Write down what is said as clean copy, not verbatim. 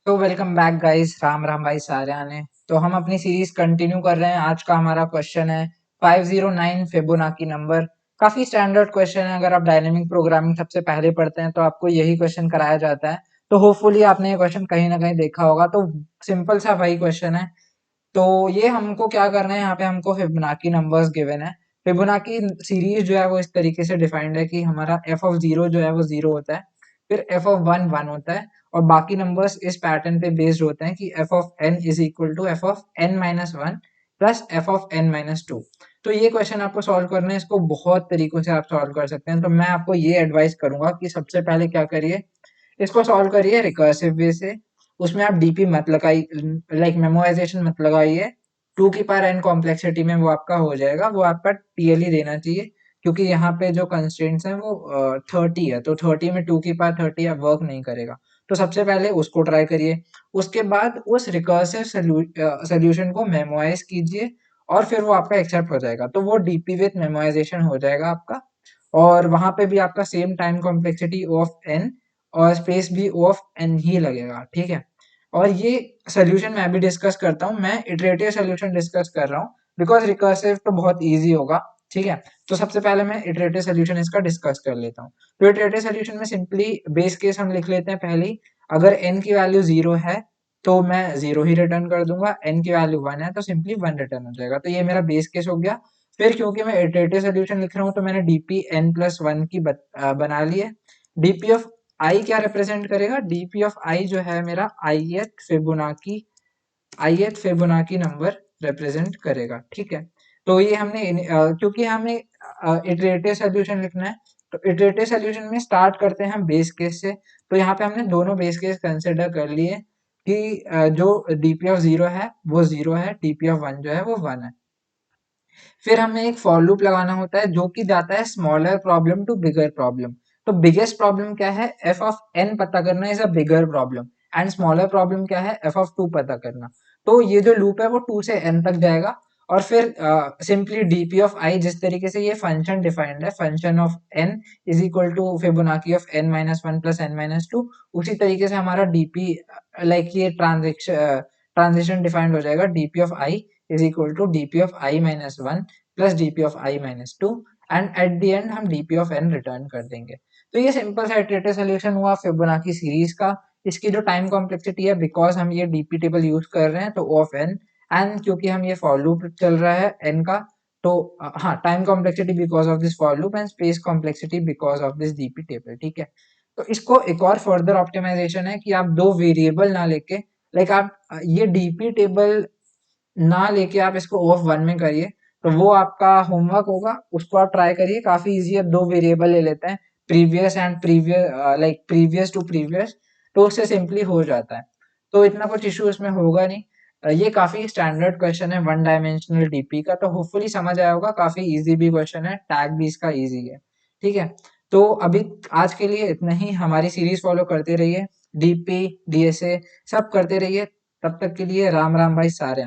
तो welcome back guys. Ram Ram भाई सारे ने। तो हम अपनी सीरीज कंटिन्यू कर रहे हैं। आज का हमारा क्वेश्चन है 509 फिबोनाची नंबर। काफी स्टैंडर्ड क्वेश्चन है। अगर आप डायनेमिक प्रोग्रामिंग सबसे पहले पढ़ते हैं तो आपको यही क्वेश्चन कराया जाता है। तो होपफुली आपने ये क्वेश्चन कहीं ना कहीं देखा होगा। तो सिंपल सा वही क्वेश्चन है। तो ये हमको क्या करना है, यहाँ पे हमको फिबोनाची नंबर्स गिवन है। फिबोनाची सीरीज जो है वो इस तरीके से डिफाइंड है कि हमारा एफ ऑफ जीरो जो है वो जीरो होता है, फिर एफ ऑफ वन वन होता है, और बाकी नंबर्स इस पैटर्न पे बेस्ड होते हैं कि F of N is equal to F of N minus one plus F of N minus two. तो ये क्वेश्चन आपको सॉल्व करना है। इसको बहुत तरीकों से आप सॉल्व कर सकते हैं। तो मैं आपको ये एडवाइस करूंगा कि सबसे पहले क्या करिए, इसको सॉल्व करिए रिकर्सिव वे से। उसमें आप डीपी मत लगाइए, लाइक मेमोराइजेशन मत लगाइए। टू की पावर एन कॉम्प्लेक्सिटी में वो आपका हो जाएगा, वो आपका टीएलई देना चाहिए। क्योंकि यहाँ पे जो कंस्ट्रेंट्स हैं वो 30 है, तो 30 में टू की पावर 30 अब वर्क नहीं करेगा। तो सबसे पहले उसको ट्राई करिए। उसके बाद उस रिकर्सिव सोल्यूशन को मेमोराइज कीजिए, और फिर वो आपका एक्सेप्ट हो जाएगा। तो वो डीपी विथ मेमोराइजेशन हो जाएगा आपका। और वहां पे भी आपका same time complexity of N और स्पेस भी ओ ऑफ एन ही लगेगा, ठीक है। और ये सोल्यूशन मैं भी डिस्कस करता हूँ। मैं इटरेटिव सोल्यूशन डिस्कस कर रहा हूँ बिकॉज रिकर्सिव तो बहुत इजी होगा, ठीक है। तो सबसे पहले मैं इटरेटिव सोल्यूशन इसका डिस्कस कर लेता हूँ। तो इटरेटिव सोल्यूशन में सिंपली बेस केस हम लिख लेते हैं पहले ही। अगर एन की वैल्यू जीरो है तो मैं जीरो ही रिटर्न कर दूंगा, एन की वैल्यू वन है तो सिंपली वन रिटर्न हो जाएगा। तो ये मेरा बेस केस हो गया। फिर क्योंकि मैं इटरेटिव सोल्यूशन लिख रहा हूँ तो मैंने डीपी एन प्लस वन की बना ली है। डीपी ऑफ आई क्या रिप्रेजेंट करेगा, डीपी ऑफ आई जो है मेरा ith फिबोनाची नंबर रिप्रेजेंट करेगा, ठीक है। तो ये हमने क्योंकि हमें इटरेटिव सोल्यूशन लिखना है, तो इटरेटिव सोल्यूशन में स्टार्ट करते हैं हम बेस केस से। तो यहाँ पे हमने दोनों बेस केस कंसिडर कर लिए कि जो डीपी ऑफ जीरो है वो जीरो है, डीपी ऑफ वन जो है वो वन है। फिर हमें एक फॉर लूप लगाना होता है जो कि जाता है smaller problem to bigger problem. तो बिगेस्ट प्रॉब्लम क्या है, एफ ऑफ एन पता करना is a bigger problem, and smaller problem क्या है, एफ ऑफ टू पता करना। तो ये जो लूप है वो टू से एन तक जाएगा। और फिर सिंपली डीपी ऑफ आई, जिस तरीके से ये फंक्शन डिफाइंड है, function of N is equal to Fibonacci of N minus one plus N minus two, उसी तरीके से हमारा डीपी लाइक ये ट्रांजिशन डिफाइंड हो जाएगा। DP of I is equal to dp of I minus 1 plus dp of I minus 2, and at the end हम dp of n return कर देंगे। तो ये सिंपल सा इटरेटिव सोल्यूशन हुआ फिबोनाची सीरीज का। इसकी जो टाइम कॉम्प्लेक्सिटी है, बिकॉज हम ये डीपी टेबल यूज कर रहे हैं तो O ऑफ n, एंड क्योंकि हम ये फॉर लूप चल रहा है n का, तो हाँ, time complexity because of this for loop, and space complexity because of this DP table, ठीक है। तो इसको एक और फर्दर ऑप्टिमाइजेशन है कि आप दो वेरिएबल ना लेके, लाइक आप ये डीपी टेबल ना लेके आप इसको ओ ऑफ वन में करिए। तो वो आपका होमवर्क होगा, उसको आप ट्राई करिए। काफी इजी है। दो वेरिएबल ले लेते हैं, previous and previous, like previous to previous, तो उससे सिंपली हो जाता है। तो इतना कुछ इशू इसमें होगा नहीं। ये काफी स्टैंडर्ड क्वेश्चन है वन डायमेंशनल डीपी का, तो होपफुली समझ आया होगा। काफी इजी भी क्वेश्चन है, टैग भी इसका इजी है, ठीक है। तो अभी आज के लिए इतना ही। हमारी सीरीज फॉलो करते रहिए, डीपी डीएसए सब करते रहिए। तब तक के लिए राम राम भाई सारे।